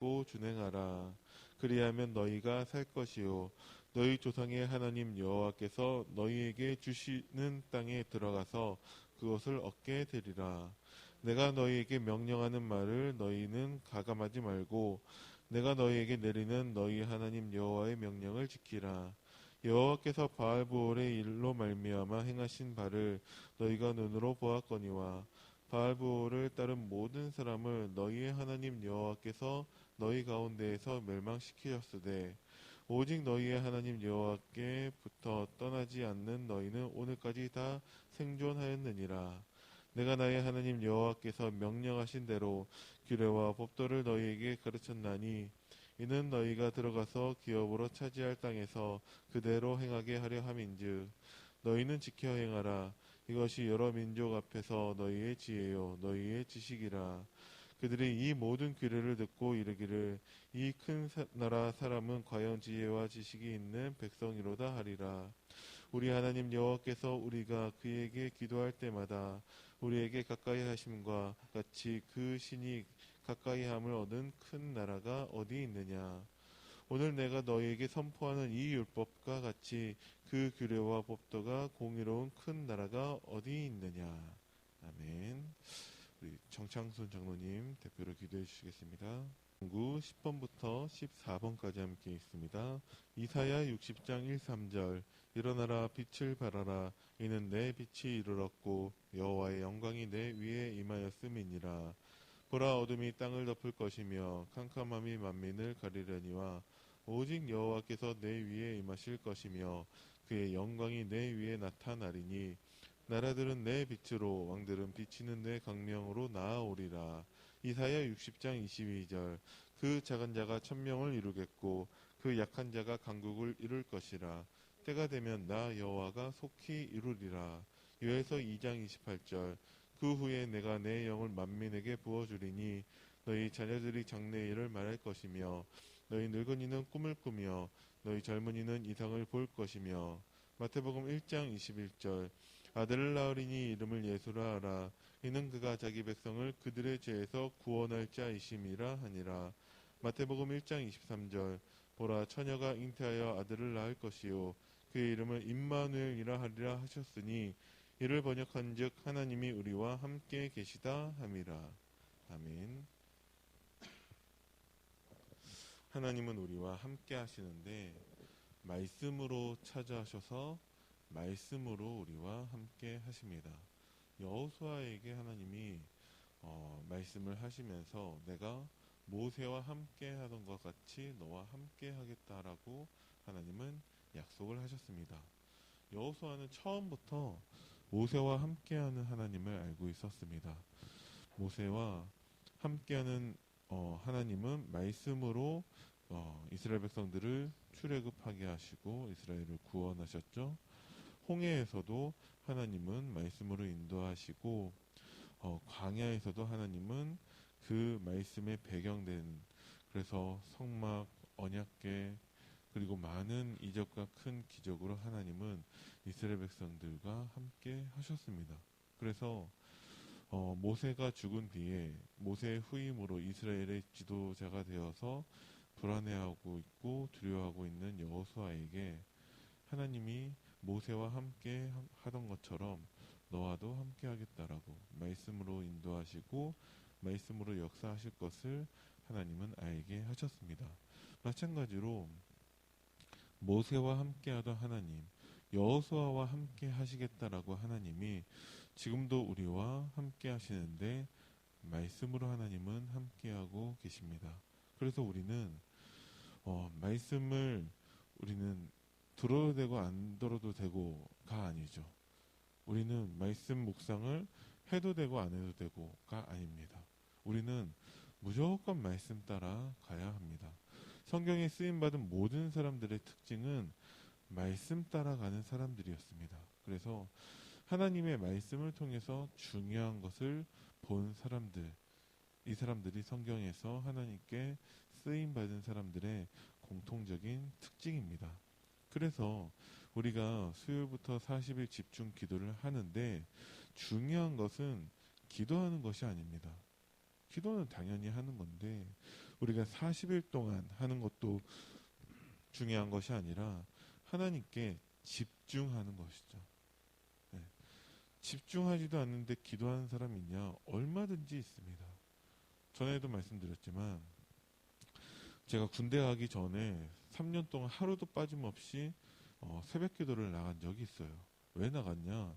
듣고 준행하라. 그리하면 너희가 살 것이요 너희 조상의 하나님 여호와께서 너희에게 주시는 땅에 들어가서 그것을 얻게 되리라. 내가 너희에게 명령하는 말을 너희는 가감하지 말고 내가 너희에게 내리는 너희 하나님 여호와의 명령을 지키라. 여호와께서 바알보올의 일로 말미암아 행하신 바를 너희가 눈으로 보았거니와 바알보올을 따른 모든 사람을 너희의 하나님 여호와께서 너희 가운데에서 멸망시키셨으되 오직 너희의 하나님 여호와께부터 떠나지 않는 너희는 오늘까지 다 생존하였느니라. 내가 나의 하나님 여호와께서 명령하신 대로 규례와 법도를 너희에게 가르쳤나니 이는 너희가 들어가서 기업으로 차지할 땅에서 그대로 행하게 하려 함인즉 너희는 지켜 행하라. 이것이 여러 민족 앞에서 너희의 지혜요 너희의 지식이라. 그들이 이 모든 규례를 듣고 이르기를 이 큰 나라 사람은 과연 지혜와 지식이 있는 백성이로다 하리라. 우리 하나님 여호와께서 우리가 그에게 기도할 때마다 우리에게 가까이 하심과 같이 그 신이 가까이 함을 얻은 큰 나라가 어디 있느냐. 오늘 내가 너희에게 선포하는 이 율법과 같이 그 규례와 법도가 공의로운 큰 나라가 어디 있느냐. 아멘. 우리 정창순 장로님 대표로 기도해 주시겠습니다. 구 10번부터 14번까지 함께 있습니다. 이사야 60장 1, 3절 일어나라 빛을 발하라 이는 내 빛이 이르렀고 여호와의 영광이 내 위에 임하였음이니라. 보라 어둠이 땅을 덮을 것이며 캄캄함이 만민을 가리려니와 오직 여호와께서 내 위에 임하실 것이며 그의 영광이 내 위에 나타나리니 나라들은 내 빛으로 왕들은 비치는 내 강명으로 나아오리라. 이사야 60장 22절 그 작은 자가 천명을 이루겠고 그 약한 자가 강국을 이룰 것이라. 때가 되면 나 여호와가 속히 이루리라. 요에서 2장 28절 그 후에 내가 내 영을 만민에게 부어주리니 너희 자녀들이 장래일을 말할 것이며 너희 늙은이는 꿈을 꾸며 너희 젊은이는 이상을 볼 것이며. 마태복음 1장 21절 아들을 낳으리니 이름을 예수라 하라. 이는 그가 자기 백성을 그들의 죄에서 구원할 자이심이라 하니라. 마태복음 1장 23절 보라 처녀가 잉태하여 아들을 낳을 것이요 그의 이름을 임마누엘이라 하리라 하셨으니 이를 번역한즉 하나님이 우리와 함께 계시다 함이라. 아멘. 하나님은 우리와 함께 하시는데 말씀으로 찾아하셔서 말씀으로 우리와 함께 하십니다. 여호수아에게 하나님이 말씀을 하시면서 내가 모세와 함께 하던 것 같이 너와 함께 하겠다라고 하나님은 약속을 하셨습니다. 여호수아는 처음부터 모세와 함께하는 하나님을 알고 있었습니다. 모세와 함께하는 하나님은 말씀으로 이스라엘 백성들을 출애굽하게 하시고 이스라엘을 구원하셨죠. 홍해에서도 하나님은 말씀으로 인도하시고 광야에서도 하나님은 그 말씀에 배경된 그래서 성막, 언약궤 그리고 많은 이적과 큰 기적으로 하나님은 이스라엘 백성들과 함께 하셨습니다. 그래서 모세가 죽은 뒤에 모세의 후임으로 이스라엘의 지도자가 되어서 불안해하고 있고 두려워하고 있는 여호수아에게 하나님이 모세와 함께 하던 것처럼 너와도 함께 하겠다라고 말씀으로 인도하시고 말씀으로 역사하실 것을 하나님은 알게 하셨습니다. 마찬가지로 모세와 함께 하던 하나님, 여호수아와 함께 하시겠다라고 하나님이 지금도 우리와 함께 하시는데 말씀으로 하나님은 함께하고 계십니다. 그래서 우리는 말씀을 우리는 들어도 되고 안 들어도 되고가 아니죠. 우리는 말씀 묵상을 해도 되고 안 해도 되고가 아닙니다. 우리는 무조건 말씀 따라 가야 합니다. 성경에 쓰임받은 모든 사람들의 특징은 말씀 따라가는 사람들이었습니다. 그래서 하나님의 말씀을 통해서 중요한 것을 본 사람들, 이 사람들이 성경에서 하나님께 쓰임받은 사람들의 공통적인 특징입니다. 그래서 우리가 수요일부터 40일 집중 기도를 하는데 중요한 것은 기도하는 것이 아닙니다. 기도는 당연히 하는 건데 우리가 40일 동안 하는 것도 중요한 것이 아니라 하나님께 집중하는 것이죠. 네. 집중하지도 않는데 기도하는 사람이 있냐? 얼마든지 있습니다. 전에도 말씀드렸지만 제가 군대 가기 전에 3년 동안 하루도 빠짐없이 새벽 기도를 나간 적이 있어요. 왜 나갔냐?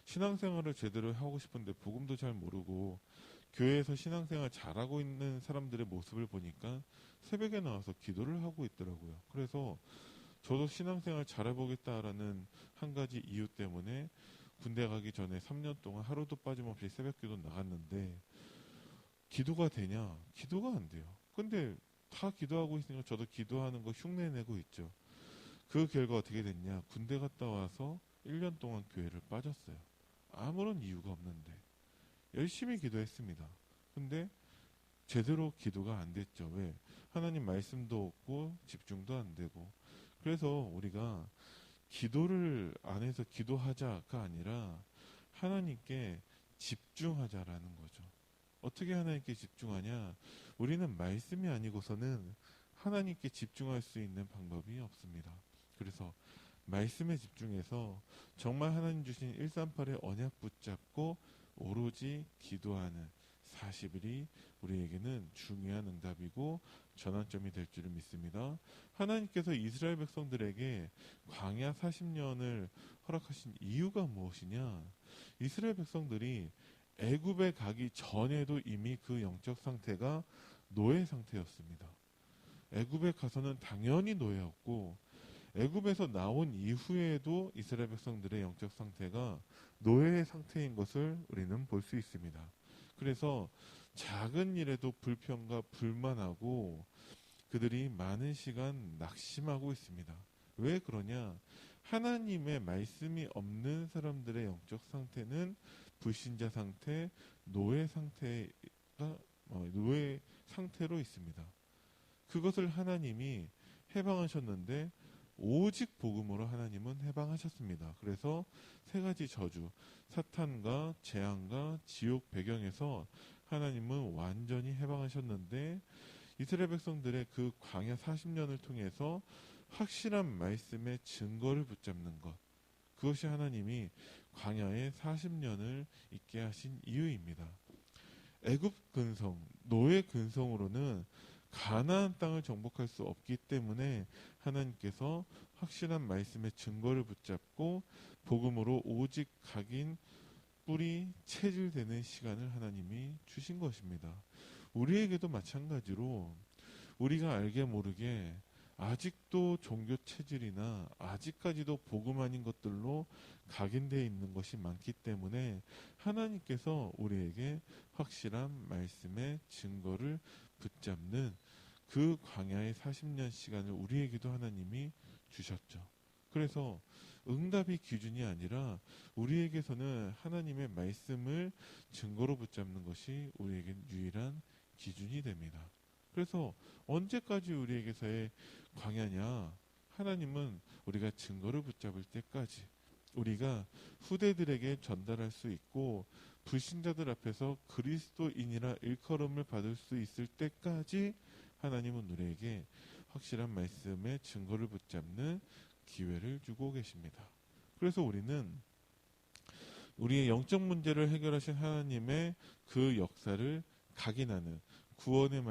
신앙생활을 제대로 하고 싶은데 복음도 잘 모르고 교회에서 신앙생활 잘하고 있는 사람들의 모습을 보니까 새벽에 나와서 기도를 하고 있더라고요. 그래서 저도 신앙생활 잘해보겠다라는 한 가지 이유 때문에 군대 가기 전에 3년 동안 하루도 빠짐없이 새벽 기도 나갔는데 기도가 되냐? 기도가 안 돼요. 근데 다 기도하고 있으니까 저도 기도하는 거 흉내내고 있죠. 그 결과 어떻게 됐냐? 군대 갔다 와서 1년 동안 교회를 빠졌어요. 아무런 이유가 없는데 열심히 기도했습니다. 근데 제대로 기도가 안 됐죠. 왜? 하나님 말씀도 없고 집중도 안 되고. 그래서 우리가 기도를 안 해서 기도하자가 아니라 하나님께 집중하자라는 거죠. 어떻게 하나님께 집중하냐? 우리는 말씀이 아니고서는 하나님께 집중할 수 있는 방법이 없습니다. 그래서 말씀에 집중해서 정말 하나님 주신 138의 언약 붙잡고 오로지 기도하는 40일이 우리에게는 중요한 응답이고 전환점이 될 줄을 믿습니다. 하나님께서 이스라엘 백성들에게 광야 40년을 허락하신 이유가 무엇이냐? 이스라엘 백성들이 애굽에 가기 전에도 이미 그 영적 상태가 노예 상태였습니다. 애굽에 가서는 당연히 노예였고 애굽에서 나온 이후에도 이스라엘 백성들의 영적 상태가 노예의 상태인 것을 우리는 볼 수 있습니다. 그래서 작은 일에도 불평과 불만하고 그들이 많은 시간 낙심하고 있습니다. 왜 그러냐? 하나님의 말씀이 없는 사람들의 영적 상태는 불신자 상태, 노예 상태로 있습니다. 그것을 하나님이 해방하셨는데 오직 복음으로 하나님은 해방하셨습니다. 그래서 세 가지 저주, 사탄과 재앙과 지옥 배경에서 하나님은 완전히 해방하셨는데 이스라엘 백성들의 그 광야 40년을 통해서 확실한 말씀의 증거를 붙잡는 것, 그것이 하나님이 광야에 40년을 있게 하신 이유입니다. 애굽 근성, 노예 근성으로는 가나안 땅을 정복할 수 없기 때문에 하나님께서 확실한 말씀의 증거를 붙잡고 복음으로 오직 각인 뿌리 체질되는 시간을 하나님이 주신 것입니다. 우리에게도 마찬가지로 우리가 알게 모르게 아직도 종교 체질이나 아직까지도 복음 아닌 것들로 각인되어 있는 것이 많기 때문에 하나님께서 우리에게 확실한 말씀의 증거를 붙잡는 그 광야의 40년 시간을 우리에게도 하나님이 주셨죠. 그래서 응답이 기준이 아니라 우리에게서는 하나님의 말씀을 증거로 붙잡는 것이 우리에게 유일한 기준이 됩니다. 그래서 언제까지 우리에게서의 광야냐? 하나님은 우리가 증거를 붙잡을 때까지 우리가 후대들에게 전달할 수 있고 불신자들 앞에서 그리스도인이라 일컬음을 받을 수 있을 때까지 하나님은 우리에게 확실한 말씀의 증거를 붙잡는 기회를 주고 계십니다. 그래서 우리는 우리의 영적 문제를 해결하신 하나님의 그 역사를 각인하는 구원의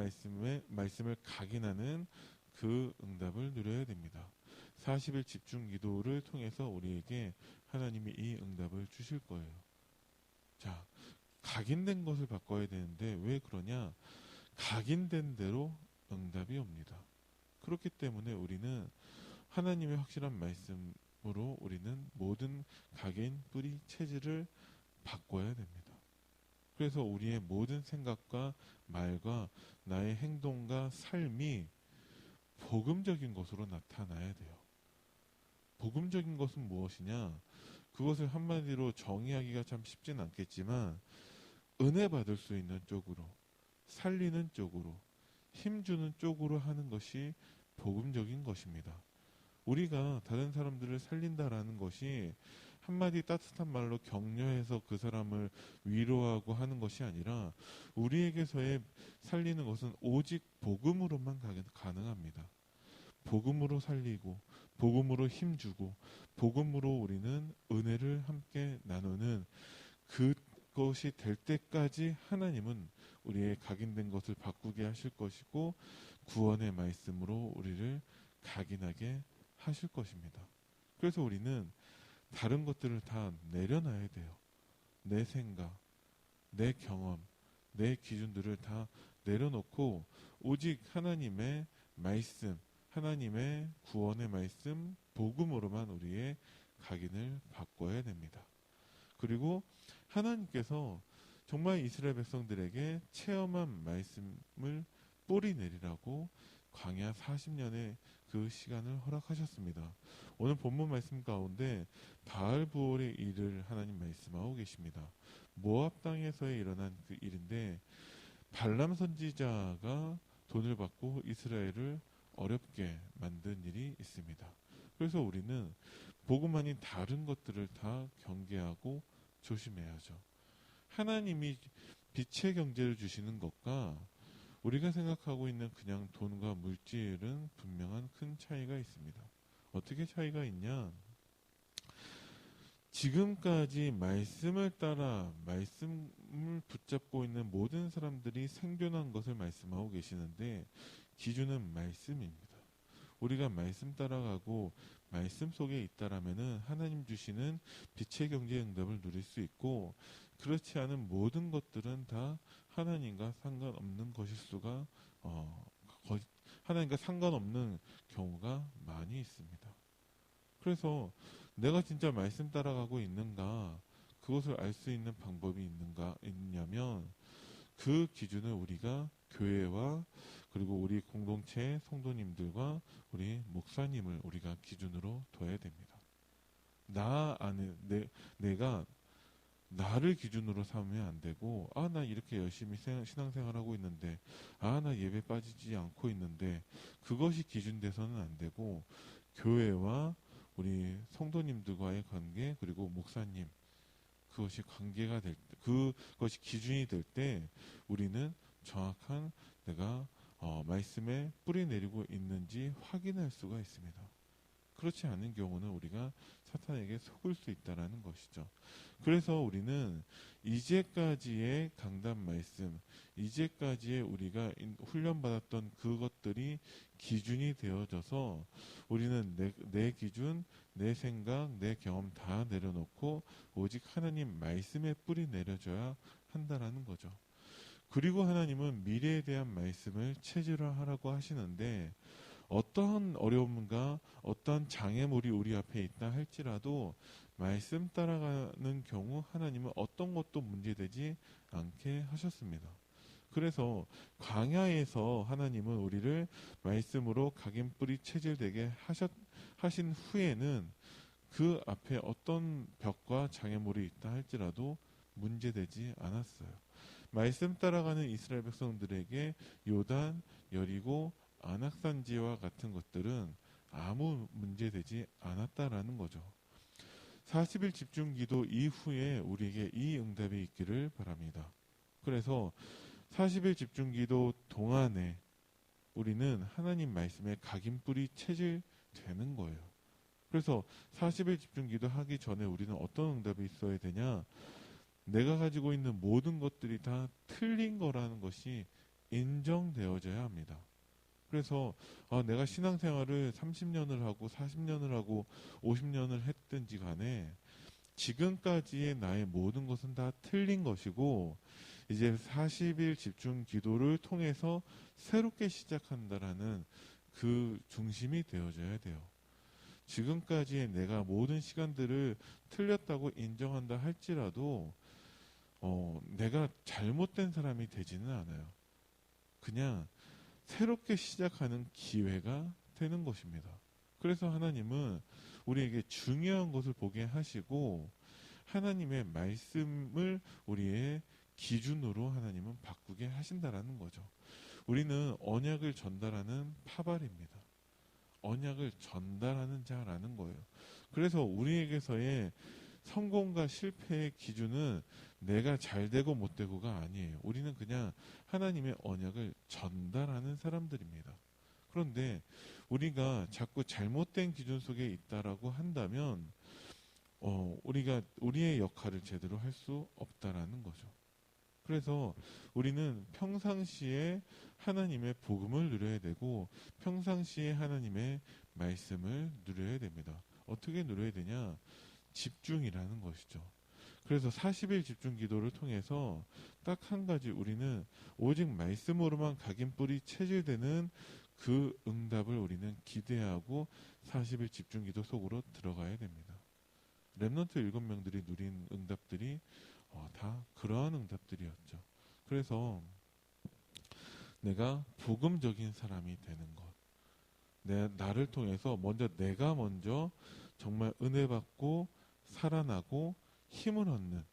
말씀을 각인하는 그 응답을 누려야 됩니다. 40일 집중 기도를 통해서 우리에게 하나님이 이 응답을 주실 거예요. 자, 각인된 것을 바꿔야 되는데 왜 그러냐? 각인된 대로 응답이 옵니다. 그렇기 때문에 우리는 하나님의 확실한 말씀으로 우리는 모든 각인 뿌리 체질을 바꿔야 됩니다. 그래서 우리의 모든 생각과 말과 나의 행동과 삶이 복음적인 것으로 나타나야 돼요. 복음적인 것은 무엇이냐? 그것을 한마디로 정의하기가 참 쉽진 않겠지만 은혜 받을 수 있는 쪽으로, 살리는 쪽으로, 힘주는 쪽으로 하는 것이 복음적인 것입니다. 우리가 다른 사람들을 살린다라는 것이 한마디 따뜻한 말로 격려해서 그 사람을 위로하고 하는 것이 아니라 우리에게서의 살리는 것은 오직 복음으로만 가능합니다. 복음으로 살리고 복음으로 힘주고 복음으로 우리는 은혜를 함께 나누는 그것이 될 때까지 하나님은 우리의 각인된 것을 바꾸게 하실 것이고 구원의 말씀으로 우리를 각인하게 하실 것입니다. 그래서 우리는 다른 것들을 다 내려놔야 돼요. 내 생각, 내 경험, 내 기준들을 다 내려놓고 오직 하나님의 말씀, 하나님의 구원의 말씀, 복음으로만 우리의 각인을 바꿔야 됩니다. 그리고 하나님께서 정말 이스라엘 백성들에게 체험한 말씀을 뿌리 내리라고 광야 40년의 그 시간을 허락하셨습니다. 오늘 본문 말씀 가운데 바알부올의 일을 하나님 말씀하고 계십니다. 모압 땅에서의 일어난 그 일인데 발람 선지자가 돈을 받고 이스라엘을 어렵게 만든 일이 있습니다. 그래서 우리는 복음 아닌 다른 것들을 다 경계하고 조심해야죠. 하나님이 빛의 경제를 주시는 것과 우리가 생각하고 있는 그냥 돈과 물질은 분명한 큰 차이가 있습니다. 어떻게 차이가 있냐? 지금까지 말씀을 따라 말씀을 붙잡고 있는 모든 사람들이 생존한 것을 말씀하고 계시는데 기준은 말씀입니다. 우리가 말씀 따라가고 말씀 속에 있다라면은 하나님 주시는 빛의 경제 응답을 누릴 수 있고 그렇지 않은 모든 것들은 다 하나님과 상관없는 것일 수가 하나님과 상관없는 경우가 많이 있습니다. 그래서 내가 진짜 말씀 따라가고 있는가 그것을 알 수 있는 방법이 있냐면 그 기준을 우리가 교회와 그리고 우리 공동체 성도님들과 우리 목사님을 우리가 기준으로 둬야 됩니다. 나 안에 내가 나를 기준으로 삼으면 안 되고 나 이렇게 열심히 신앙생활하고 있는데 나 예배 빠지지 않고 있는데 그것이 기준 돼서는 안 되고 교회와 우리 성도님들과의 관계 그리고 목사님 그것이 관계가 될 때, 그것이 기준이 될 때 우리는 정확한 내가 말씀에 뿌리 내리고 있는지 확인할 수가 있습니다. 그렇지 않은 경우는 우리가 사탄에게 속을 수 있다는 것이죠. 그래서 우리는 이제까지의 강단 말씀, 이제까지의 우리가 훈련받았던 그것들이 기준이 되어져서 우리는 내 기준, 내 생각, 내 경험 다 내려놓고 오직 하나님 말씀에 뿌리 내려줘야 한다라는 거죠. 그리고 하나님은 미래에 대한 말씀을 체질화하라고 하시는데 어떠한 어려움과 어떠한 장애물이 우리 앞에 있다 할지라도 말씀 따라가는 경우 하나님은 어떤 것도 문제되지 않게 하셨습니다. 그래서 광야에서 하나님은 우리를 말씀으로 각인뿌리 체질되게 하신 후에는 그 앞에 어떤 벽과 장애물이 있다 할지라도 문제되지 않았어요. 말씀 따라가는 이스라엘 백성들에게 요단, 여리고, 안악산지와 같은 것들은 아무 문제되지 않았다라는 거죠. 40일 집중기도 이후에 우리에게 이 응답이 있기를 바랍니다. 그래서 40일 집중기도 동안에 우리는 하나님 말씀에 각인뿌리 체질되는 거예요. 그래서 40일 집중기도 하기 전에 우리는 어떤 응답이 있어야 되냐? 내가 가지고 있는 모든 것들이 다 틀린 거라는 것이 인정되어져야 합니다. 그래서 내가 신앙생활을 30년을 하고 40년을 하고 50년을 했든지 간에 지금까지의 나의 모든 것은 다 틀린 것이고 이제 40일 집중 기도를 통해서 새롭게 시작한다라는 그 중심이 되어져야 돼요. 지금까지의 내가 모든 시간들을 틀렸다고 인정한다 할지라도 내가 잘못된 사람이 되지는 않아요. 그냥 새롭게 시작하는 기회가 되는 것입니다. 그래서 하나님은 우리에게 중요한 것을 보게 하시고 하나님의 말씀을 우리의 기준으로 하나님은 바꾸게 하신다라는 거죠. 우리는 언약을 전달하는 파발입니다. 언약을 전달하는 자라는 거예요. 그래서 우리에게서의 성공과 실패의 기준은 내가 잘 되고 못 되고가 아니에요. 우리는 그냥 하나님의 언약을 전달하는 사람들입니다. 그런데 우리가 자꾸 잘못된 기준 속에 있다라고 한다면 우리가 우리의 역할을 제대로 할 수 없다라는 거죠. 그래서 우리는 평상시에 하나님의 복음을 누려야 되고 평상시에 하나님의 말씀을 누려야 됩니다. 어떻게 누려야 되냐? 집중이라는 것이죠. 그래서 40일 집중 기도를 통해서 딱 한 가지, 우리는 오직 말씀으로만 각인뿌리 체질되는 그 응답을 우리는 기대하고 40일 집중 기도 속으로 들어가야 됩니다. 렘넌트 7명들이 누린 응답들이 다 그러한 응답들이었죠. 그래서 내가 복음적인 사람이 되는 것, 나를 통해서 내가 먼저 정말 은혜 받고 살아나고 힘을 얻는,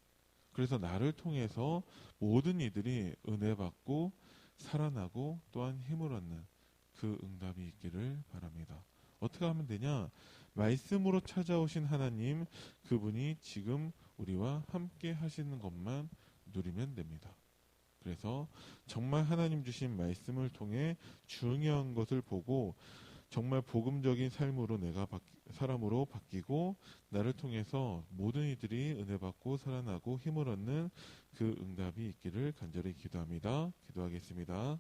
그래서 나를 통해서 모든 이들이 은혜 받고 살아나고 또한 힘을 얻는 그 응답이 있기를 바랍니다. 어떻게 하면 되냐? 말씀으로 찾아오신 하나님, 그분이 지금 우리와 함께 하시는 것만 누리면 됩니다. 그래서 정말 하나님 주신 말씀을 통해 중요한 것을 보고 정말 복음적인 삶으로 내가 사람으로 바뀌고 나를 통해서 모든 이들이 은혜 받고 살아나고 힘을 얻는 그 응답이 있기를 간절히 기도합니다. 기도하겠습니다.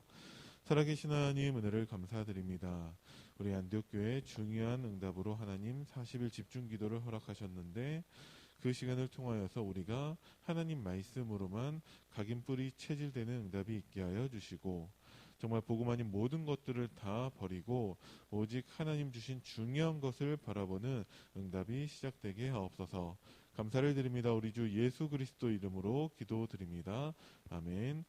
살아계신 하나님, 은혜를 감사드립니다. 우리 안디옥교회 중요한 응답으로 하나님 40일 집중 기도를 허락하셨는데 그 시간을 통하여서 우리가 하나님 말씀으로만 각인뿌리 체질되는 응답이 있게 하여 주시고 정말 복음 아닌 모든 것들을 다 버리고 오직 하나님 주신 중요한 것을 바라보는 응답이 시작되게 하옵소서. 감사를 드립니다. 우리 주 예수 그리스도 이름으로 기도드립니다. 아멘.